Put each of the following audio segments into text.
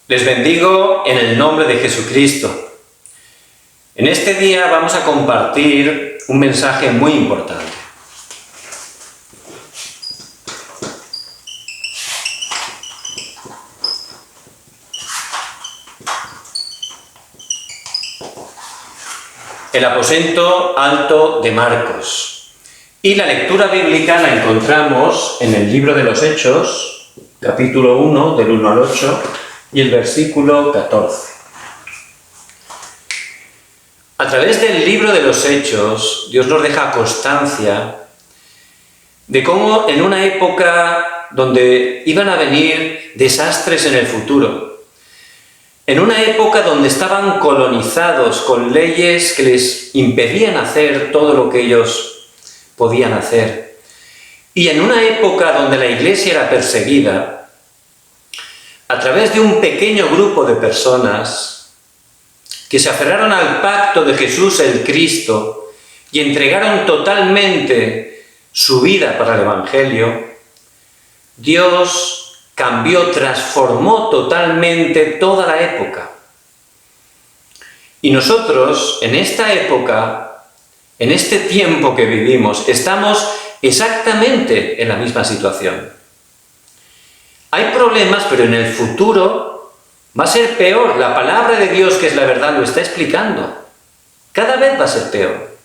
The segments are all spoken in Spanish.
Les bendigo en el nombre de Jesucristo. En este día vamos a compartir un mensaje muy importante. El aposento alto de Marcos. Y la lectura bíblica la encontramos en el libro de los Hechos, capítulo 1, del 1 al 8, y el versículo 14. A través del libro de los Hechos, Dios nos deja constancia de cómo en una época donde iban a venir desastres en el futuro, en una época donde estaban colonizados con leyes que les impedían hacer todo lo que ellos podían hacer, y en una época donde la Iglesia era perseguida, a través de un pequeño grupo de personas que se aferraron al pacto de Jesús el Cristo y entregaron totalmente su vida para el Evangelio, Dios cambió, transformó totalmente toda la época. Y nosotros, en esta época, en este tiempo que vivimos, estamos exactamente en la misma situación. Hay problemas, pero en el futuro va a ser peor. La palabra de Dios, que es la verdad, lo está explicando. Cada vez va a ser peor.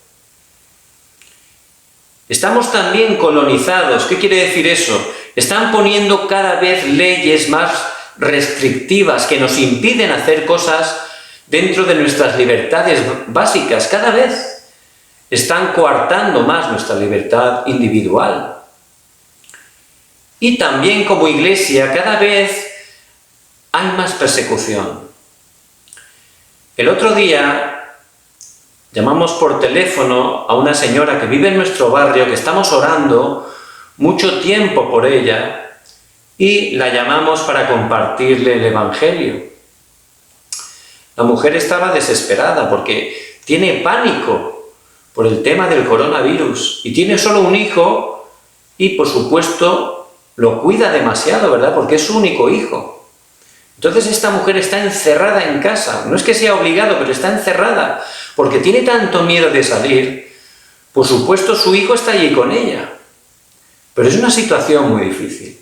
Estamos también colonizados. ¿Qué quiere decir eso? Están poniendo cada vez leyes más restrictivas que nos impiden hacer cosas dentro de nuestras libertades básicas. Cada vez están coartando más nuestra libertad individual. Y también como Iglesia cada vez hay más persecución. El otro día llamamos por teléfono a una señora que vive en nuestro barrio, que estamos orando mucho tiempo por ella, y la llamamos para compartirle el Evangelio. La mujer estaba desesperada porque tiene pánico por el tema del coronavirus y tiene solo un hijo y, por supuesto, lo cuida demasiado, ¿verdad? Porque es su único hijo. Entonces esta mujer está encerrada en casa. No es que sea obligado, pero está encerrada porque tiene tanto miedo de salir. Por supuesto, su hijo está allí con ella. Pero es una situación muy difícil.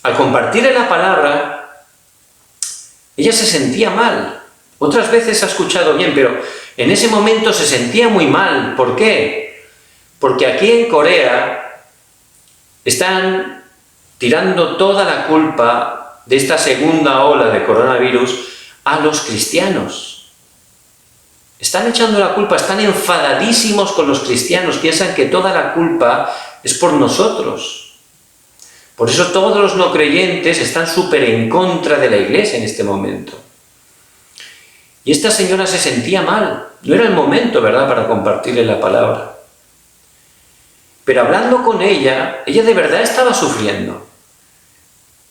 Al compartirle la palabra, ella se sentía mal. Otras veces ha escuchado bien, pero en ese momento se sentía muy mal. ¿Por qué? Porque aquí en Corea están tirando toda la culpa de esta segunda ola de coronavirus a los cristianos. Están echando la culpa, están enfadadísimos con los cristianos, piensan que toda la culpa es por nosotros. Por eso todos los no creyentes están súper en contra de la Iglesia en este momento. Y esta señora se sentía mal, no era el momento, ¿verdad?, para compartirle la palabra. Pero hablando con ella, ella de verdad estaba sufriendo.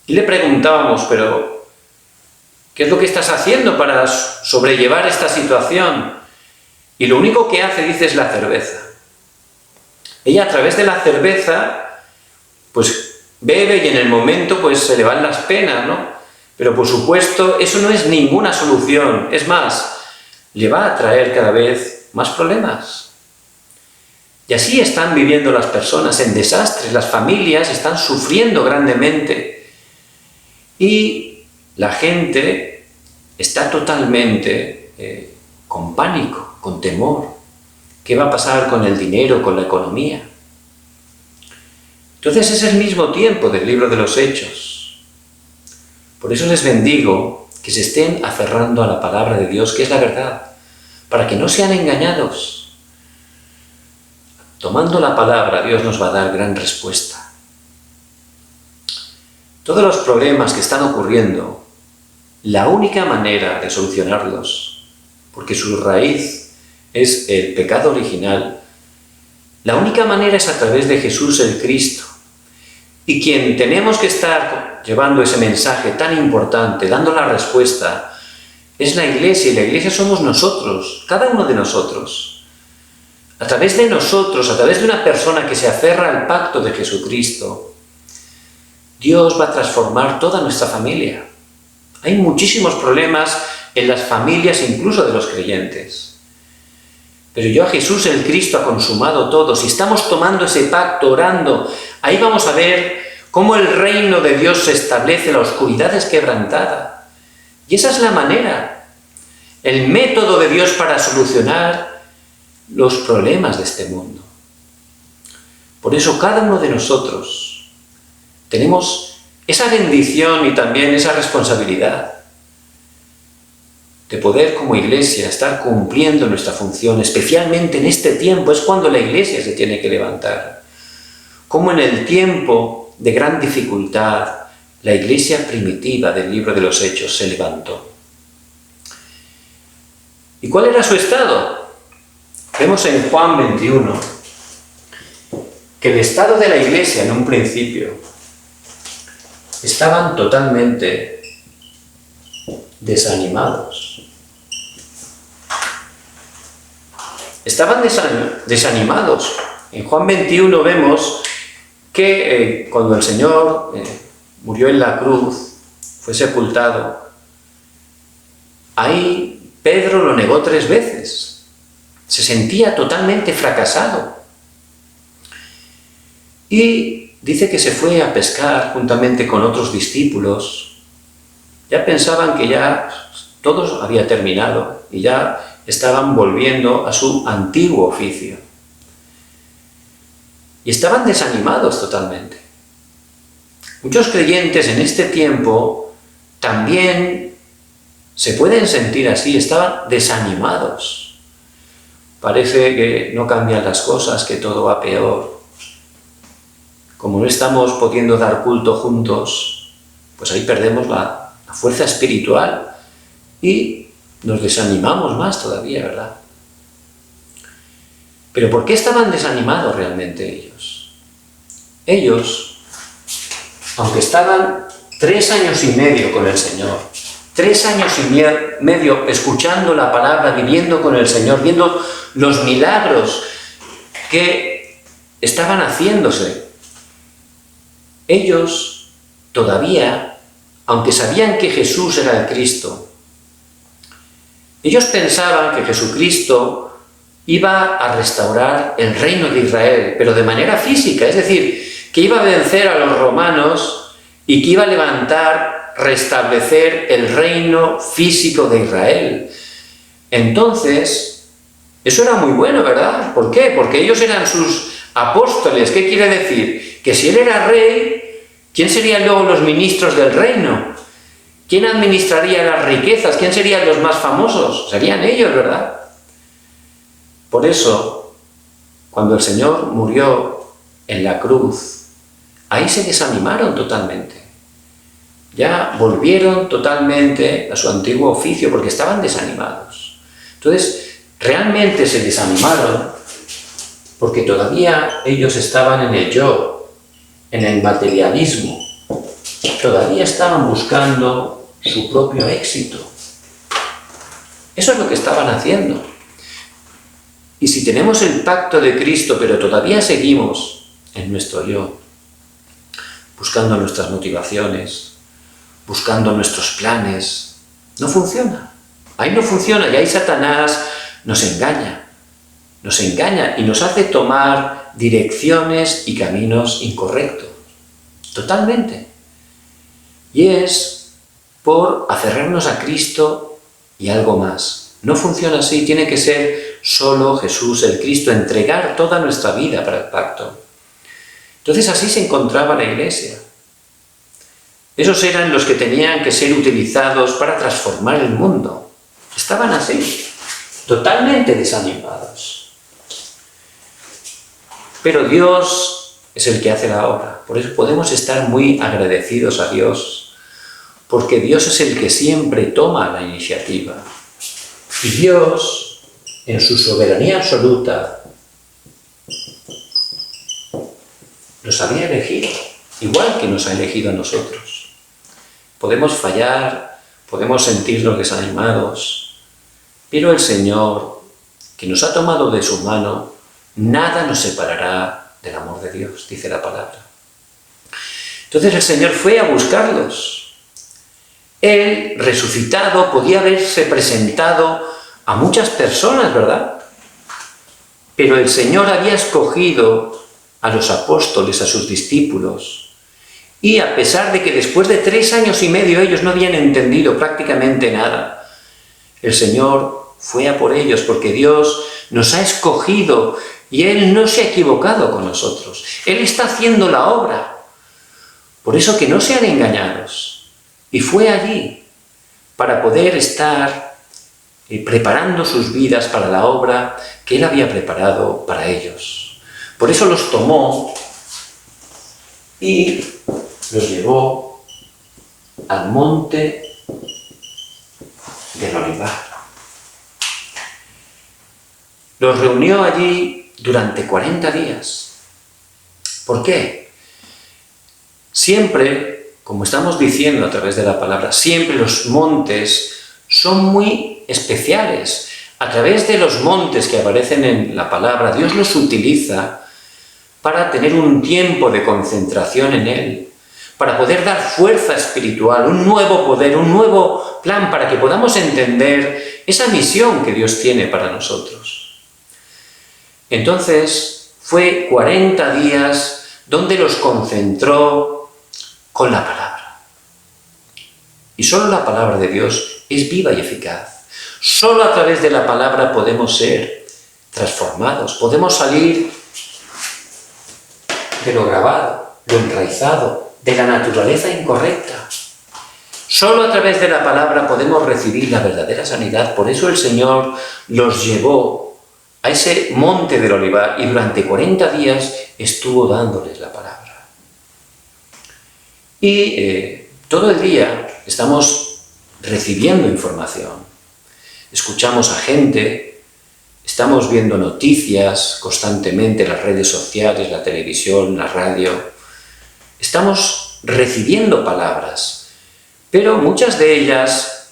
Y le preguntábamos, pero ¿qué es lo que estás haciendo para sobrellevar esta situación? Y lo único que hace, dice, es la cerveza. Ella a través de la cerveza, pues bebe y en el momento pues se le van las penas, ¿no? Pero por supuesto, eso no es ninguna solución. Es más, le va a traer cada vez más problemas. Y así están viviendo las personas en desastres, las familias están sufriendo grandemente. Y la gente está totalmente con pánico, con temor. ¿Qué va a pasar con el dinero, con la economía? Entonces es el mismo tiempo del libro de los Hechos. Por eso les bendigo que se estén aferrando a la palabra de Dios, que es la verdad, para que no sean engañados. Tomando la palabra, Dios nos va a dar gran respuesta. Todos los problemas que están ocurriendo, la única manera de solucionarlos, porque su raíz es el pecado original, la única manera es a través de Jesús el Cristo. Y quien tenemos que estar llevando ese mensaje tan importante, dando la respuesta, es la Iglesia, y la Iglesia somos nosotros, cada uno de nosotros. A través de nosotros, a través de una persona que se aferra al pacto de Jesucristo, Dios va a transformar toda nuestra familia. Hay muchísimos problemas en las familias, incluso de los creyentes. Pero yo a Jesús el Cristo ha consumado todo. Si estamos tomando ese pacto, orando, ahí vamos a ver cómo el reino de Dios se establece, la oscuridad es quebrantada. Y esa es la manera, el método de Dios para solucionar los problemas de este mundo. Por eso cada uno de nosotros tenemos esa bendición y también esa responsabilidad de poder como Iglesia estar cumpliendo nuestra función, especialmente en este tiempo, es cuando la Iglesia se tiene que levantar. Como en el tiempo de gran dificultad, la Iglesia primitiva del libro de los Hechos se levantó. ¿Y cuál era su estado? Vemos en Juan 21 que el estado de la Iglesia en un principio estaban totalmente desanimados. Estaban desanimados. En Juan 21 vemos que cuando el Señor murió en la cruz, fue sepultado, ahí Pedro lo negó 3 veces. Se sentía totalmente fracasado. Y dice que se fue a pescar juntamente con otros discípulos. Ya pensaban que ya todo había terminado y ya estaban volviendo a su antiguo oficio. Y estaban desanimados totalmente. Muchos creyentes en este tiempo también se pueden sentir así, estaban desanimados. Parece que no cambian las cosas, que todo va peor. Como no estamos pudiendo dar culto juntos, pues ahí perdemos la fuerza espiritual y nos desanimamos más todavía, ¿verdad? Pero ¿por qué estaban desanimados realmente ellos? Ellos, aunque estaban 3 años y medio con el Señor, 3 años y medio escuchando la palabra, viviendo con el Señor, viendo los milagros que estaban haciéndose, ellos todavía, aunque sabían que Jesús era el Cristo, ellos pensaban que Jesucristo iba a restaurar el reino de Israel, pero de manera física, es decir, que iba a vencer a los romanos y que iba a levantar, restablecer el reino físico de Israel. Entonces, eso era muy bueno, ¿verdad? ¿Por qué? Porque ellos eran sus apóstoles. ¿Qué quiere decir? Que si él era rey, ¿quién serían luego los ministros del reino? ¿Quién administraría las riquezas? ¿Quién serían los más famosos? Serían ellos, ¿verdad? Por eso, cuando el Señor murió en la cruz, ahí se desanimaron totalmente. Ya volvieron totalmente a su antiguo oficio porque estaban desanimados. Entonces, realmente se desanimaron porque todavía ellos estaban en el yo, en el materialismo. Todavía estaban buscando su propio éxito. Eso es lo que estaban haciendo. Y si tenemos el pacto de Cristo, pero todavía seguimos en nuestro yo, buscando nuestras motivaciones, buscando nuestros planes, no funciona. Ahí no funciona y ahí Satanás nos engaña y nos hace tomar direcciones y caminos incorrectos. Totalmente. Y es por aferrarnos a Cristo y algo más. No funciona así, tiene que ser solo Jesús, el Cristo, entregar toda nuestra vida para el pacto. Entonces así se encontraba la Iglesia. Esos eran los que tenían que ser utilizados para transformar el mundo. Estaban así, totalmente desanimados. Pero Dios es el que hace la obra. Por eso podemos estar muy agradecidos a Dios, porque Dios es el que siempre toma la iniciativa. Y Dios, en su soberanía absoluta, nos había elegido, igual que nos ha elegido a nosotros. Podemos fallar, podemos sentirnos desanimados, pero el Señor, que nos ha tomado de su mano, nada nos separará del amor de Dios, dice la palabra. Entonces el Señor fue a buscarlos. Él, resucitado, podía haberse presentado a muchas personas, ¿verdad? Pero el Señor había escogido a los apóstoles, a sus discípulos, y a pesar de que después de 3 años y medio ellos no habían entendido prácticamente nada, el Señor fue a por ellos porque Dios nos ha escogido y Él no se ha equivocado con nosotros. Él está haciendo la obra. Por eso que no sean engañados. Y fue allí para poder estar preparando sus vidas para la obra que Él había preparado para ellos. Por eso los tomó y los llevó al monte del Olivar. Los reunió allí durante 40 días. ¿Por qué? Siempre, como estamos diciendo a través de la palabra, siempre los montes son muy especiales. A través de los montes que aparecen en la palabra, Dios los utiliza para tener un tiempo de concentración en Él, para poder dar fuerza espiritual, un nuevo poder, un nuevo plan para que podamos entender esa misión que Dios tiene para nosotros. Entonces, fue 40 días donde los concentró con la palabra. Y solo la palabra de Dios es viva y eficaz. Solo a través de la palabra podemos ser transformados, podemos salir de lo grabado, lo enraizado, de la naturaleza incorrecta. Solo a través de la palabra podemos recibir la verdadera sanidad. Por eso el Señor los llevó a ese monte del Olivar y durante 40 días estuvo dándoles la palabra. Y todo el día estamos recibiendo información. Escuchamos a gente, estamos viendo noticias constantemente en las redes sociales, la televisión, la radio. Estamos recibiendo palabras, pero muchas de ellas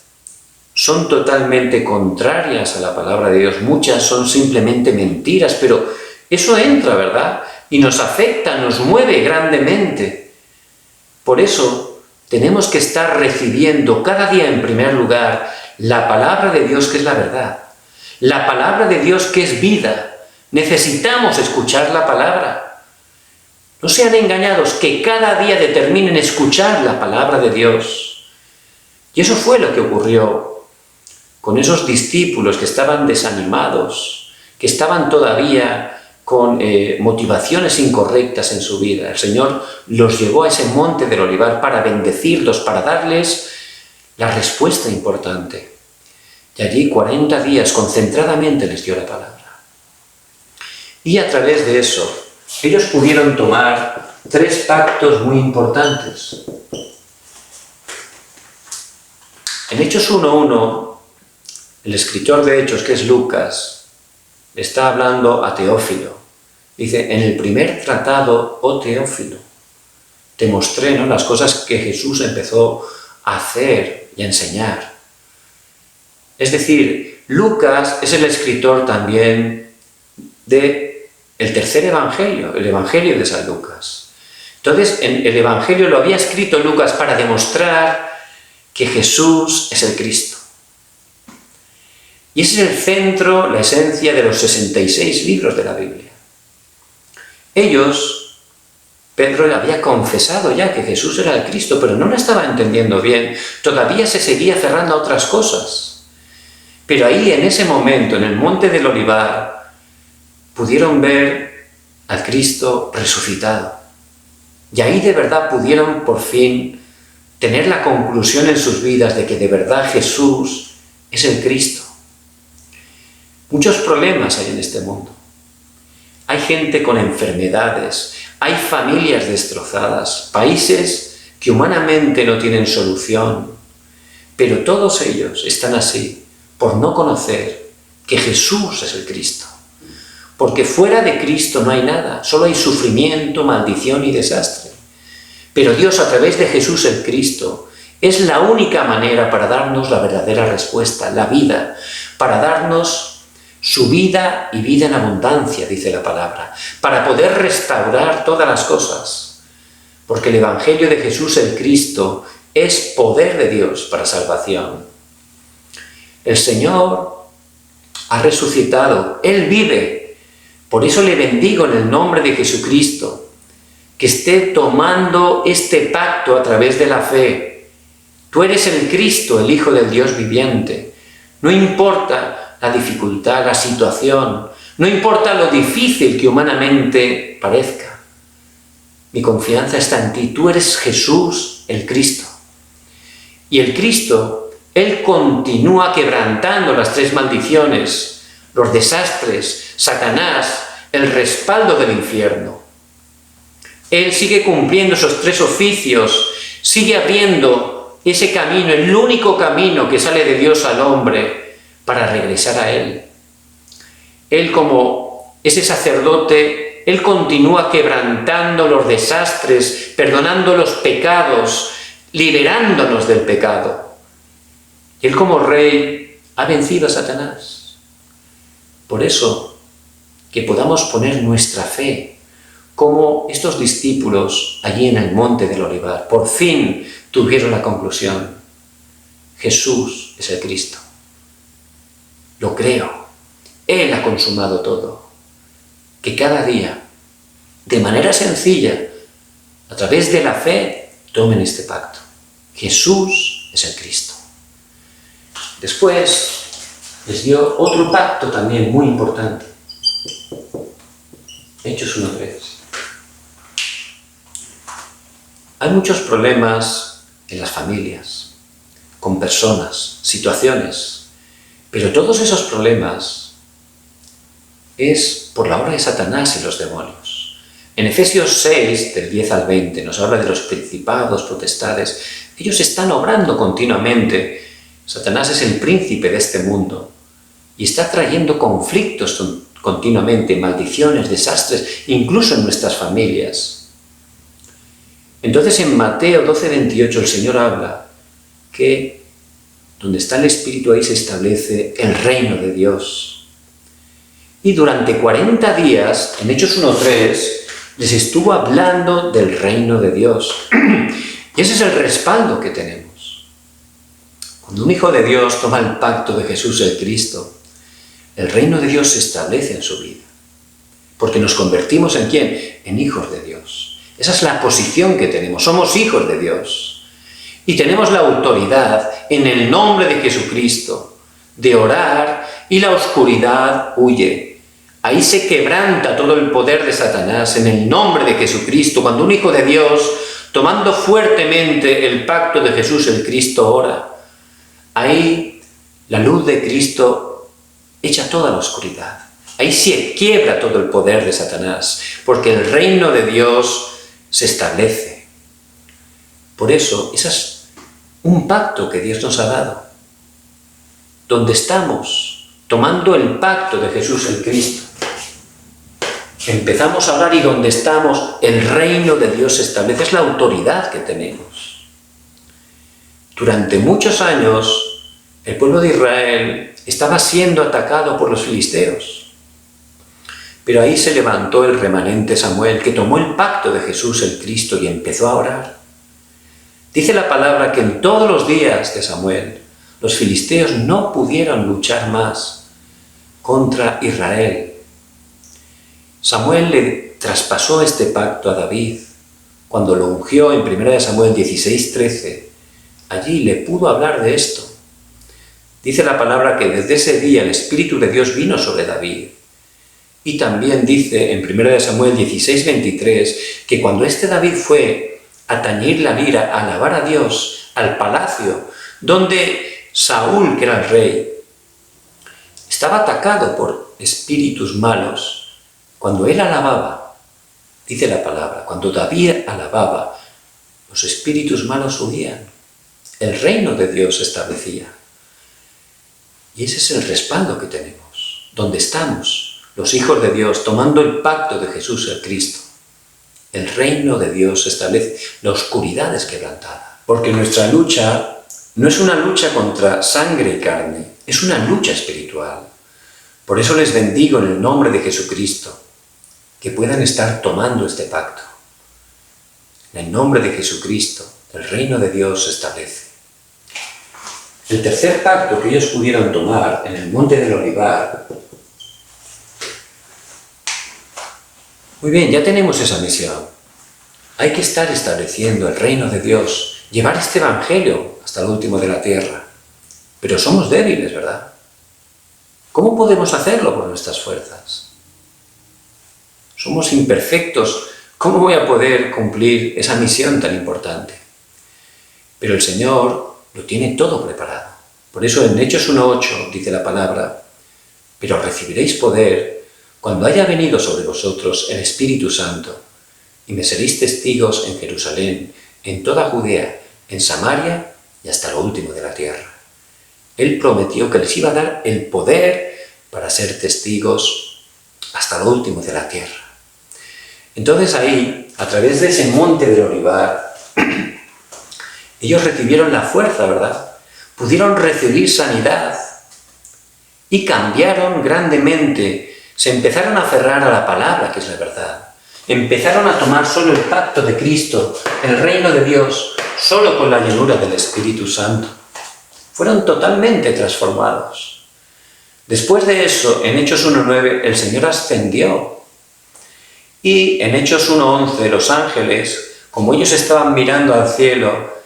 son totalmente contrarias a la palabra de Dios. Muchas son simplemente mentiras, pero eso entra, ¿verdad? Y nos afecta, nos mueve grandemente. Por eso tenemos que estar recibiendo cada día en primer lugar la palabra de Dios, que es la verdad. La palabra de Dios, que es vida. Necesitamos escuchar la palabra. No sean engañados, que cada día determinen escuchar la palabra de Dios. Y eso fue lo que ocurrió con esos discípulos que estaban desanimados, que estaban todavía con motivaciones incorrectas en su vida. El Señor los llevó a ese monte del Olivar para bendecirlos, para darles la respuesta importante. Y allí 40 días concentradamente les dio la palabra. Y a través de eso, ellos pudieron tomar 3 pactos muy importantes. En Hechos 1:1, el escritor de Hechos, que es Lucas, le está hablando a Teófilo. Dice, en el primer tratado, oh Teófilo, te mostré, ¿no?, las cosas que Jesús empezó a hacer y a enseñar. Es decir, Lucas es el escritor también de el tercer evangelio, el evangelio de San Lucas. Entonces, el evangelio lo había escrito Lucas para demostrar que Jesús es el Cristo. Y ese es el centro, la esencia de los 66 libros de la Biblia. Pedro había confesado ya que Jesús era el Cristo, pero no lo estaba entendiendo bien. Todavía se seguía cerrando a otras cosas. Pero ahí, en ese momento, en el monte del Olivar, pudieron ver al Cristo resucitado. Y ahí de verdad pudieron por fin tener la conclusión en sus vidas de que de verdad Jesús es el Cristo. Muchos problemas hay en este mundo. Hay gente con enfermedades, hay familias destrozadas, países que humanamente no tienen solución, pero todos ellos están así por no conocer que Jesús es el Cristo. Porque fuera de Cristo no hay nada, solo hay sufrimiento, maldición y desastre. Pero Dios, a través de Jesús el Cristo, es la única manera para darnos la verdadera respuesta, la vida, para darnos su vida y vida en abundancia, dice la palabra, para poder restaurar todas las cosas. Porque el Evangelio de Jesús el Cristo es poder de Dios para salvación. El Señor ha resucitado, Él vive. Por eso le bendigo en el nombre de Jesucristo, que esté tomando este pacto a través de la fe. Tú eres el Cristo, el Hijo del Dios viviente. No importa la dificultad, la situación, no importa lo difícil que humanamente parezca. Mi confianza está en ti. Tú eres Jesús, el Cristo. Y el Cristo, Él continúa quebrantando las 3 maldiciones, los desastres, Satanás, el respaldo del infierno. Él sigue cumpliendo esos 3 oficios, sigue abriendo ese camino, el único camino que sale de Dios al hombre para regresar a Él. Él, como ese sacerdote, Él continúa quebrantando los desastres, perdonando los pecados, liberándonos del pecado. Él, como rey, ha vencido a Satanás. Por eso, que podamos poner nuestra fe, como estos discípulos allí en el monte del Olivar, por fin tuvieron la conclusión: Jesús es el Cristo. Lo creo. Él ha consumado todo. Que cada día, de manera sencilla, a través de la fe, tomen este pacto. Jesús es el Cristo. Después les dio otro pacto también muy importante. Hechos 1:3. Hay muchos problemas en las familias, con personas, situaciones, pero todos esos problemas es por la obra de Satanás y los demonios. En Efesios 6, del 10 al 20, nos habla de los principados, potestades. Ellos están obrando continuamente. Satanás es el príncipe de este mundo y está trayendo conflictos continuamente, maldiciones, desastres, incluso en nuestras familias. Entonces en Mateo 12:28 el Señor habla que donde está el Espíritu ahí se establece el reino de Dios. Y durante 40 días, en Hechos 1:3, les estuvo hablando del reino de Dios. Y ese es el respaldo que tenemos. Cuando un hijo de Dios toma el pacto de Jesús el Cristo, el reino de Dios se establece en su vida. Porque nos convertimos ¿en quién? En hijos de Dios. Esa es la posición que tenemos. Somos hijos de Dios. Y tenemos la autoridad en el nombre de Jesucristo de orar y la oscuridad huye. Ahí se quebranta todo el poder de Satanás en el nombre de Jesucristo. Cuando un hijo de Dios, tomando fuertemente el pacto de Jesús el Cristo, ora, ahí la luz de Cristo echa toda la oscuridad. Ahí se quiebra todo el poder de Satanás, porque el reino de Dios se establece. Por eso, ese es un pacto que Dios nos ha dado, donde estamos tomando el pacto de Jesús el Cristo. Empezamos a orar y donde estamos, el reino de Dios se establece. Es la autoridad que tenemos. Durante muchos años, el pueblo de Israel estaba siendo atacado por los filisteos. Pero ahí se levantó el remanente Samuel, que tomó el pacto de Jesús el Cristo y empezó a orar. Dice la palabra que en todos los días de Samuel, los filisteos no pudieron luchar más contra Israel. Samuel le traspasó este pacto a David cuando lo ungió en 1 Samuel 16:13. Allí le pudo hablar de esto. Dice la palabra que desde ese día el Espíritu de Dios vino sobre David. Y también dice en 1 Samuel 16:23 que cuando David fue a tañir la lira, a alabar a Dios, al palacio, donde Saúl, que era el rey, estaba atacado por espíritus malos, cuando él alababa, dice la palabra, cuando David alababa, los espíritus malos huían. El reino de Dios se establecía. Y ese es el respaldo que tenemos, donde estamos, los hijos de Dios, tomando el pacto de Jesús el Cristo. El reino de Dios se establece, la oscuridad es quebrantada. Porque nuestra lucha no es una lucha contra sangre y carne, es una lucha espiritual. Por eso les bendigo en el nombre de Jesucristo, que puedan estar tomando este pacto. En el nombre de Jesucristo, el reino de Dios se establece. El tercer pacto que ellos pudieron tomar en el monte del Olivar. Muy bien, ya tenemos esa misión. Hay que estar estableciendo el reino de Dios, llevar este evangelio hasta el último de la tierra. Pero somos débiles, ¿verdad? ¿Cómo podemos hacerlo por nuestras fuerzas? Somos imperfectos. ¿Cómo voy a poder cumplir esa misión tan importante? Pero el Señor lo tiene todo preparado. Por eso en Hechos 1:8 dice la palabra: pero recibiréis poder cuando haya venido sobre vosotros el Espíritu Santo, y me seréis testigos en Jerusalén, en toda Judea, en Samaria y hasta lo último de la tierra. Él prometió que les iba a dar el poder para ser testigos hasta lo último de la tierra. Entonces ahí, a través de ese monte del Olivar, ellos recibieron la fuerza, ¿verdad? Pudieron recibir sanidad y cambiaron grandemente. Se empezaron a aferrar a la palabra, que es la verdad. Empezaron a tomar solo el pacto de Cristo, el reino de Dios, solo con la llenura del Espíritu Santo. Fueron totalmente transformados. Después de eso, en Hechos 1:9, el Señor ascendió. Y en Hechos 1:11, los ángeles, como ellos estaban mirando al cielo,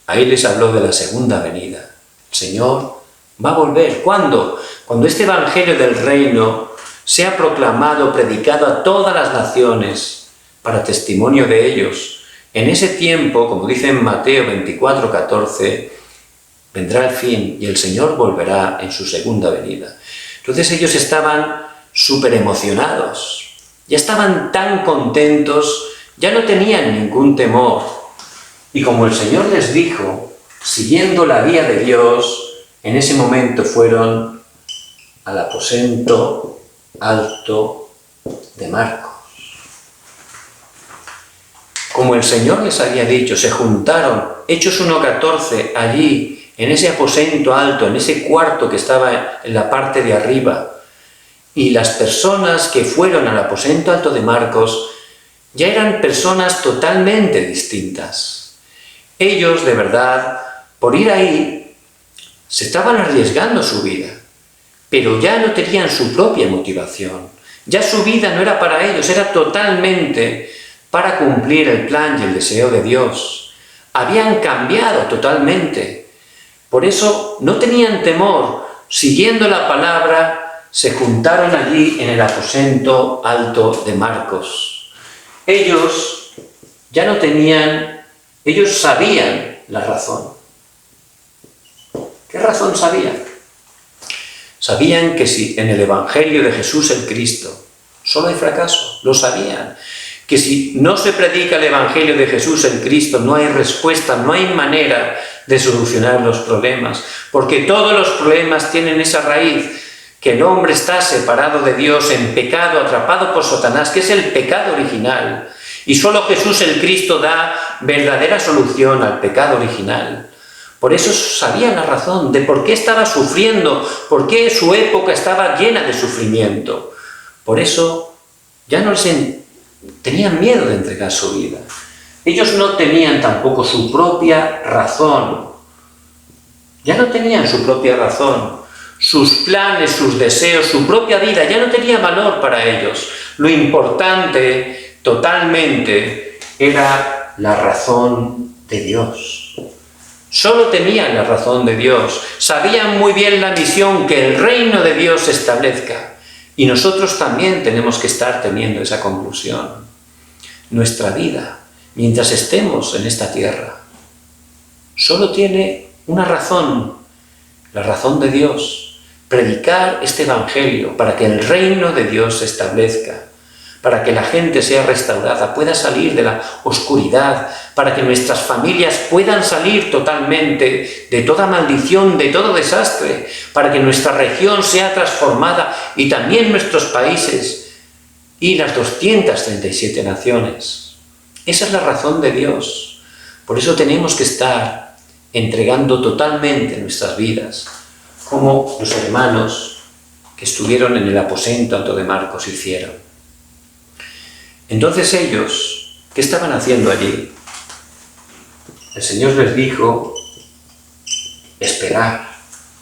ahí les habló de la segunda venida. El Señor va a volver. ¿Cuándo? Cuando este evangelio del reino sea proclamado, predicado a todas las naciones, para testimonio de ellos. En ese tiempo, como dice en Mateo 24:14, vendrá el fin y el Señor volverá en su segunda venida. Entonces ellos estaban súper emocionados, ya estaban tan contentos, ya no tenían ningún temor. Y como el Señor les dijo, siguiendo la guía de Dios, en ese momento fueron al aposento alto de Marcos. Como el Señor les había dicho, se juntaron, Hechos 1:14, allí, en ese aposento alto, en ese cuarto que estaba en la parte de arriba, y las personas que fueron al aposento alto de Marcos ya eran personas totalmente distintas. Ellos, de verdad, por ir ahí, se estaban arriesgando su vida, pero ya no tenían su propia motivación. Ya su vida no era para ellos, era totalmente para cumplir el plan y el deseo de Dios. Habían cambiado totalmente. Por eso no tenían temor. Siguiendo la palabra, se juntaron allí en el aposento alto de Marcos. Ellos ya no tenían, ellos sabían la razón. ¿Qué razón sabían? Sabían que si en el Evangelio de Jesús el Cristo solo hay fracaso, lo sabían. Que si no se predica el Evangelio de Jesús el Cristo, no hay respuesta, no hay manera de solucionar los problemas, porque todos los problemas tienen esa raíz, que el hombre está separado de Dios, en pecado, atrapado por Satanás, que es el pecado original, y solo Jesús el Cristo da verdadera solución al pecado original. Por eso sabían la razón de por qué estaba sufriendo, por qué su época estaba llena de sufrimiento. Por eso ya no tenían miedo de entregar su vida. Ellos no tenían tampoco su propia razón. Ya no tenían su propia razón. Sus planes, sus deseos, su propia vida ya no tenía valor para ellos. Lo importante totalmente era la razón de Dios. Solo tenían la razón de Dios. Sabían muy bien la misión, que el reino de Dios se establezca. Y nosotros también tenemos que estar teniendo esa conclusión. Nuestra vida, mientras estemos en esta tierra, solo tiene una razón, la razón de Dios. Predicar este evangelio para que el reino de Dios se establezca, para que la gente sea restaurada, pueda salir de la oscuridad, para que nuestras familias puedan salir totalmente de toda maldición, de todo desastre, para que nuestra región sea transformada y también nuestros países y las 237 naciones. Esa es la razón de Dios. Por eso tenemos que estar entregando totalmente nuestras vidas, como los hermanos que estuvieron en el aposento alto de Marcos hicieron. Entonces ellos, ¿qué estaban haciendo allí? el Señor les dijo, esperar.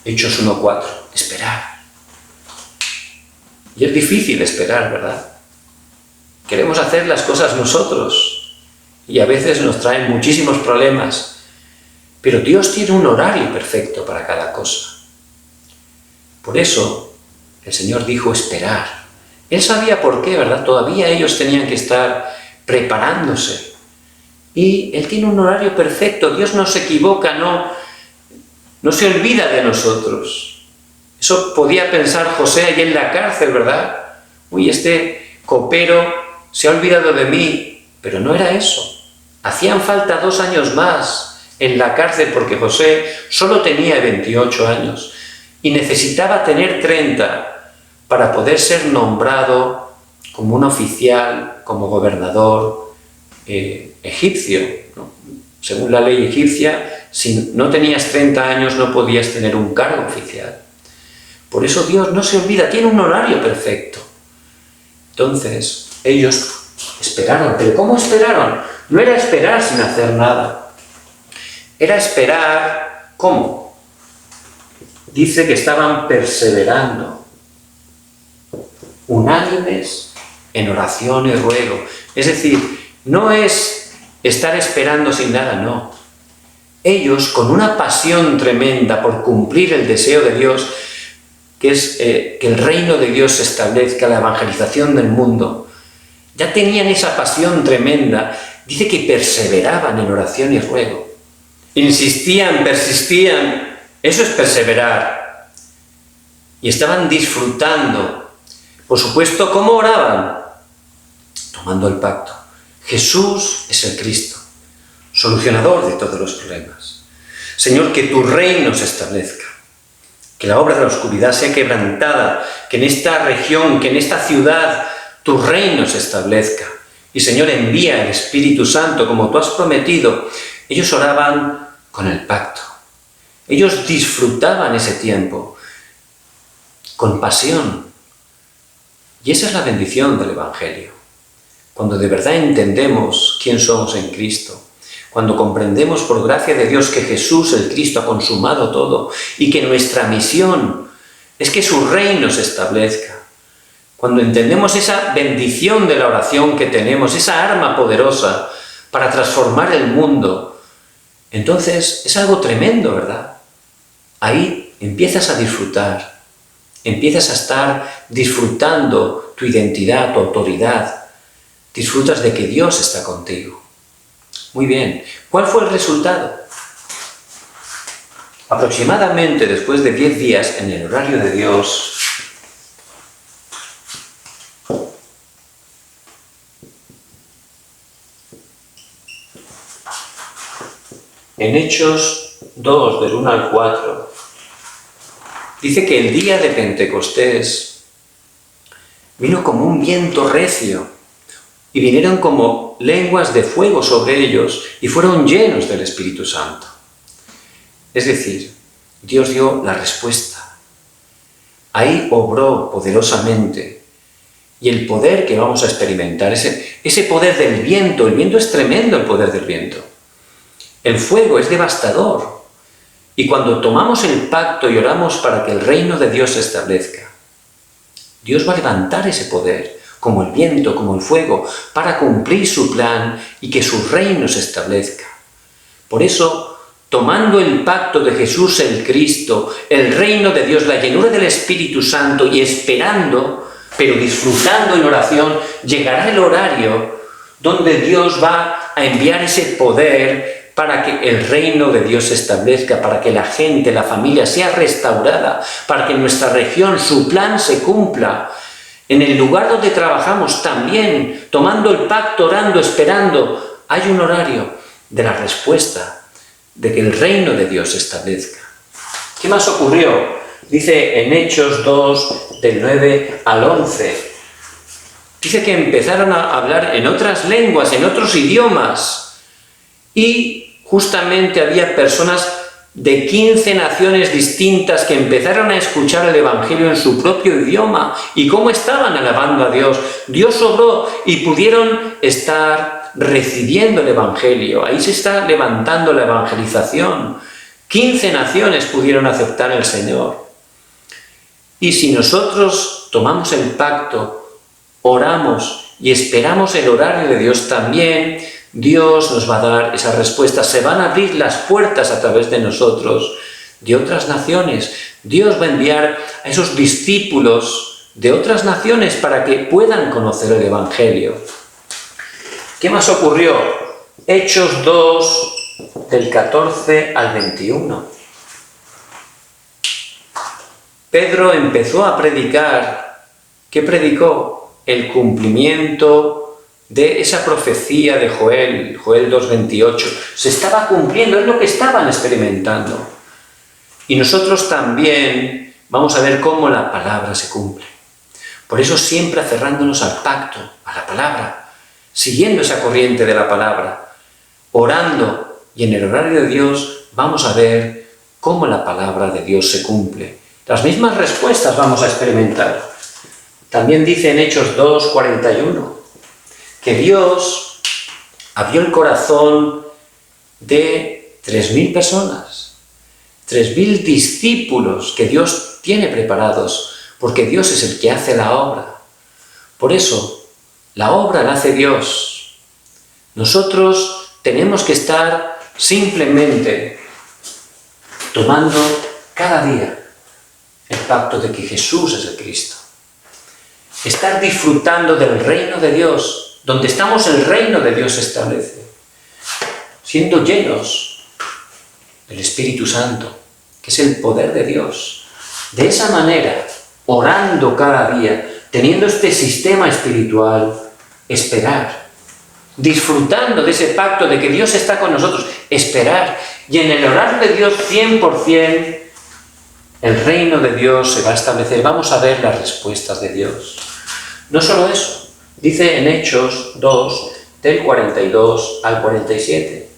Hechos 1:4, esperar. Y es difícil esperar, ¿verdad? Queremos hacer las cosas nosotros y a veces nos traen muchísimos problemas, pero Dios tiene un horario perfecto para cada cosa. Por eso el Señor dijo esperar. Él sabía por qué, ¿verdad? Todavía ellos tenían que estar preparándose. Y Él tiene un horario perfecto. Dios no se equivoca, no se olvida de nosotros. Eso podía pensar José allí en la cárcel, ¿verdad? Uy, este copero se ha olvidado de mí. Pero no era eso. Hacían falta 2 años más en la cárcel porque José solo tenía 28 años y necesitaba tener 30 para poder ser nombrado como un oficial, como gobernador egipcio, ¿no? Según la ley egipcia, si no tenías 30 años no podías tener un cargo oficial. Por eso Dios no se olvida, tiene un horario perfecto. Entonces, ellos esperaron. ¿Pero cómo esperaron? No era esperar sin hacer nada. Era esperar, ¿cómo? Dice que estaban perseverando, unánimes en oración y ruego. Es decir, no es estar esperando sin nada, no. Ellos, con una pasión tremenda por cumplir el deseo de Dios, que es que el reino de Dios se establezca, la evangelización del mundo, ya tenían esa pasión tremenda. Dice que perseveraban en oración y ruego. Insistían, persistían. Eso es perseverar. Y estaban disfrutando. Por supuesto, ¿cómo oraban? Tomando el pacto. Jesús es el Cristo, solucionador de todos los problemas. Señor, que tu reino se establezca, que la obra de la oscuridad sea quebrantada, que en esta región, que en esta ciudad, tu reino se establezca. Y Señor, envía el Espíritu Santo como tú has prometido. Ellos oraban con el pacto. Ellos disfrutaban ese tiempo con pasión. Y esa es la bendición del Evangelio. Cuando de verdad entendemos quién somos en Cristo, cuando comprendemos por gracia de Dios que Jesús, el Cristo, ha consumado todo y que nuestra misión es que su reino se establezca. Cuando entendemos esa bendición de la oración que tenemos, esa arma poderosa para transformar el mundo, entonces es algo tremendo, ¿verdad? Ahí empiezas a disfrutar, empiezas a estar disfrutando tu identidad, tu autoridad, disfrutas de que Dios está contigo. Muy bien, ¿cuál fue el resultado? Aproximadamente después de 10 días en el horario de Dios, en Hechos 2, del 1 al 4, dice que el día de Pentecostés vino como un viento recio y vinieron como lenguas de fuego sobre ellos y fueron llenos del Espíritu Santo. Es decir, Dios dio la respuesta. Ahí obró poderosamente. Y el poder que vamos a experimentar, ese poder del viento, el viento es tremendo, el poder del viento. El fuego es devastador. Y cuando tomamos el pacto y oramos para que el reino de Dios se establezca, Dios va a levantar ese poder, como el viento, como el fuego, para cumplir su plan y que su reino se establezca. Por eso, tomando el pacto de Jesús el Cristo, el reino de Dios, la llenura del Espíritu Santo y esperando, pero disfrutando en oración, llegará el horario donde Dios va a enviar ese poder para que el reino de Dios se establezca, para que la gente, la familia sea restaurada, para que en nuestra región su plan se cumpla. En el lugar donde trabajamos también, tomando el pacto, orando, esperando, hay un horario de la respuesta, de que el reino de Dios se establezca. ¿Qué más ocurrió? Dice en Hechos 2, del 9 al 11. Dice que empezaron a hablar en otras lenguas, en otros idiomas. Y justamente había personas de 15 naciones distintas que empezaron a escuchar el Evangelio en su propio idioma. ¿Y cómo estaban alabando a Dios? Dios obró y pudieron estar recibiendo el Evangelio, ahí se está levantando la evangelización. 15 naciones pudieron aceptar al Señor. Y si nosotros tomamos el pacto, oramos y esperamos el horario de Dios también, Dios nos va a dar esas respuestas. Se van a abrir las puertas a través de nosotros, de otras naciones. Dios va a enviar a esos discípulos de otras naciones para que puedan conocer el Evangelio. ¿Qué más ocurrió? Hechos 2, del 14 al 21. Pedro empezó a predicar. ¿Qué predicó? El cumplimiento de esa profecía de Joel 2:28. Se estaba cumpliendo, es lo que estaban experimentando. Y nosotros también vamos a ver cómo la palabra se cumple. Por eso siempre aferrándonos al pacto, a la palabra, siguiendo esa corriente de la palabra, orando, y en el horario de Dios vamos a ver cómo la palabra de Dios se cumple. Las mismas respuestas vamos a experimentar. También dice en Hechos 2:41 que Dios abrió el corazón de 3.000 personas, 3.000 discípulos que Dios tiene preparados, porque Dios es el que hace la obra. Por eso, la obra la hace Dios. Nosotros tenemos que estar simplemente tomando cada día el pacto de que Jesús es el Cristo. Estar disfrutando del reino de Dios. Donde estamos, el reino de Dios se establece. Siendo llenos del Espíritu Santo, que es el poder de Dios. De esa manera, orando cada día, teniendo este sistema espiritual, esperar, disfrutando de ese pacto de que Dios está con nosotros, esperar, y en el horario de Dios 100%, el reino de Dios se va a establecer. Vamos a ver las respuestas de Dios. No solo eso, dice en Hechos 2, del 42 al 47.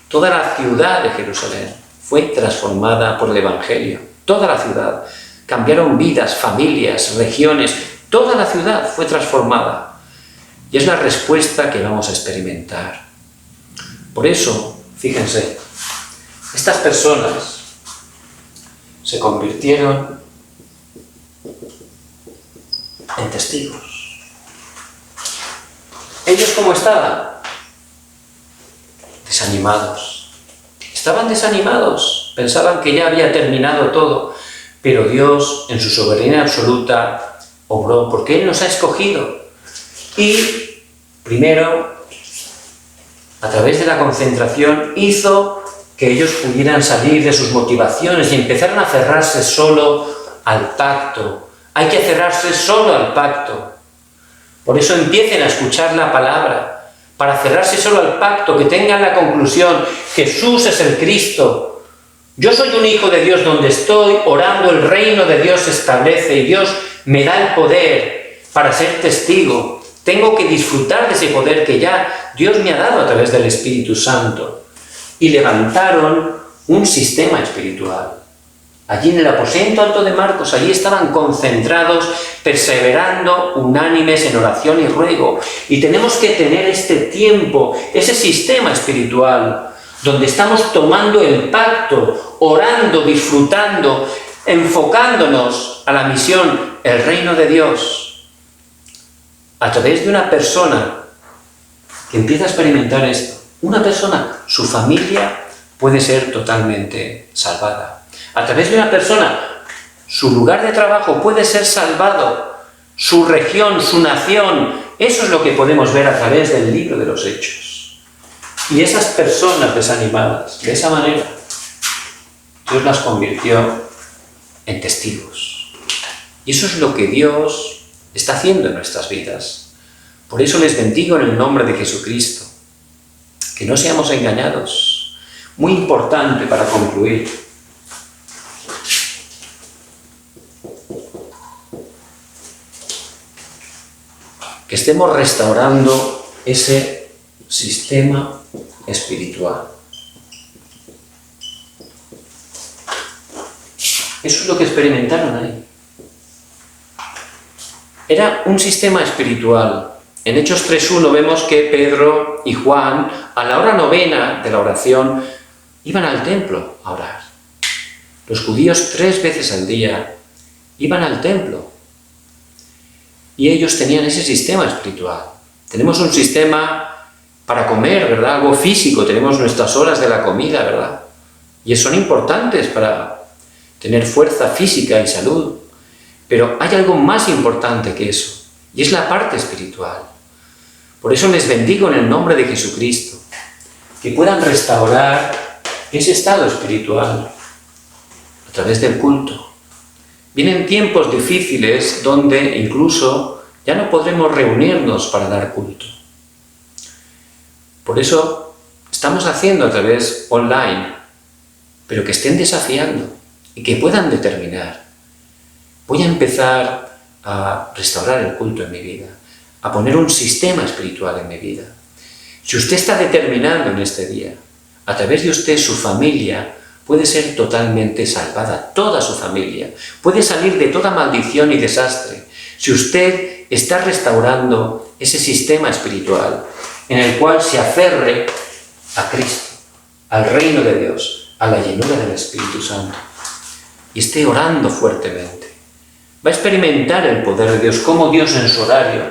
Toda la ciudad de Jerusalén fue transformada por el Evangelio. Toda la ciudad. Cambiaron vidas, familias, regiones. Toda la ciudad fue transformada. Y es la respuesta que vamos a experimentar. Por eso, fíjense, estas personas se convirtieron en testigos. ¿Ellos cómo estaban? Desanimados. Estaban desanimados. Pensaban que ya había terminado todo. Pero Dios, en su soberanía absoluta, obró porque Él nos ha escogido. Y primero, a través de la concentración, hizo que ellos pudieran salir de sus motivaciones y empezaran a aferrarse solo al pacto. Hay que aferrarse solo al pacto. Por eso empiecen a escuchar la palabra, para aferrarse solo al pacto, que tengan la conclusión: Jesús es el Cristo. Yo soy un hijo de Dios donde estoy orando, el reino de Dios se establece y Dios me da el poder para ser testigo. Tengo que disfrutar de ese poder que ya Dios me ha dado a través del Espíritu Santo. Y levantaron un sistema espiritual. Allí en el aposento alto de Marcos, allí estaban concentrados, perseverando, unánimes en oración y ruego. Y tenemos que tener este tiempo, ese sistema espiritual, donde estamos tomando el pacto, orando, disfrutando, enfocándonos a la misión, el reino de Dios. A través de una persona que empieza a experimentar esto, una persona, su familia puede ser totalmente salvada. A través de una persona, su lugar de trabajo puede ser salvado, su región, su nación. Eso es lo que podemos ver a través del libro de los Hechos. Y esas personas desanimadas, de esa manera, Dios las convirtió en testigos. Y eso es lo que Dios está haciendo en nuestras vidas. Por eso les bendigo en el nombre de Jesucristo. Que no seamos engañados. Muy importante para concluir. Que estemos restaurando ese sistema espiritual. Eso es lo que experimentaron ahí. Era un sistema espiritual En Hechos 3:1 vemos que Pedro y Juan, a la hora novena de la oración, iban al templo a orar. Los judíos 3 veces al día iban al templo. Y ellos tenían ese sistema espiritual. Tenemos un sistema para comer, ¿verdad? Algo físico, tenemos nuestras horas de la comida, ¿verdad? Y son importantes para tener fuerza física y salud. Pero hay algo más importante que eso, y es la parte espiritual. Por eso les bendigo en el nombre de Jesucristo, que puedan restaurar ese estado espiritual a través del culto. Vienen tiempos difíciles donde incluso ya no podremos reunirnos para dar culto. Por eso estamos haciendo a través online, pero que estén desafiando y que puedan determinar. Voy a empezar a restaurar el culto en mi vida, a poner un sistema espiritual en mi vida. Si usted está determinando en este día, a través de usted su familia puede ser totalmente salvada, toda su familia, puede salir de toda maldición y desastre, si usted está restaurando ese sistema espiritual en el cual se aferre a Cristo, al reino de Dios, a la llenura del Espíritu Santo, y esté orando fuertemente. Va a experimentar el poder de Dios, cómo Dios en su horario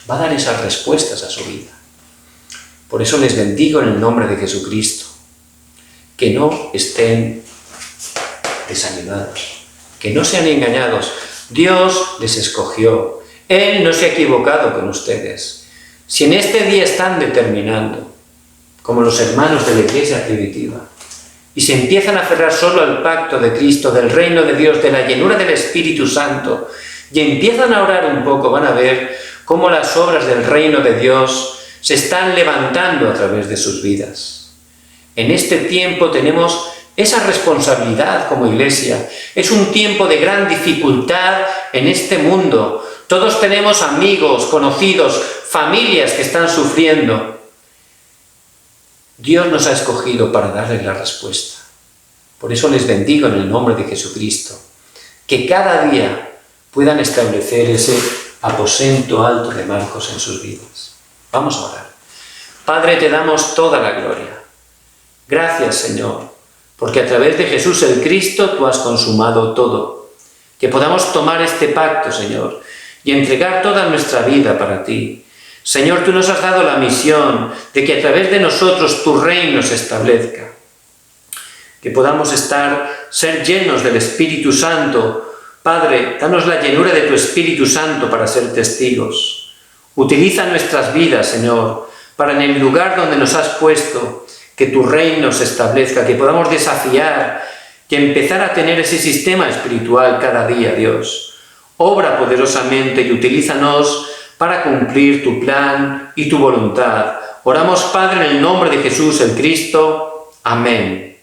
va a dar esas respuestas a su vida. Por eso les bendigo en el nombre de Jesucristo. Que no estén desanimados, que no sean engañados. Dios les escogió. Él no se ha equivocado con ustedes. Si en este día están determinando, como los hermanos de la iglesia primitiva, y se empiezan a aferrar solo al pacto de Cristo, del reino de Dios, de la llenura del Espíritu Santo, y empiezan a orar un poco, van a ver cómo las obras del reino de Dios se están levantando a través de sus vidas. En este tiempo tenemos esa responsabilidad como iglesia. Es un tiempo de gran dificultad en este mundo. Todos tenemos amigos, conocidos, familias que están sufriendo. Dios nos ha escogido para darles la respuesta. Por eso les bendigo en el nombre de Jesucristo. Que cada día puedan establecer ese aposento alto de Marcos en sus vidas. Vamos a orar. Padre, te damos toda la gloria. Gracias, Señor, porque a través de Jesús el Cristo tú has consumado todo. Que podamos tomar este pacto, Señor, y entregar toda nuestra vida para ti. Señor, tú nos has dado la misión de que a través de nosotros tu reino se establezca. Que podamos ser llenos del Espíritu Santo. Padre, danos la llenura de tu Espíritu Santo para ser testigos. Utiliza nuestras vidas, Señor, para en el lugar donde nos has puesto, que tu reino se establezca, que podamos desafiar y empezar a tener ese sistema espiritual cada día, Dios. Obra poderosamente y utilízanos para cumplir tu plan y tu voluntad. Oramos, Padre, en el nombre de Jesús el Cristo. Amén.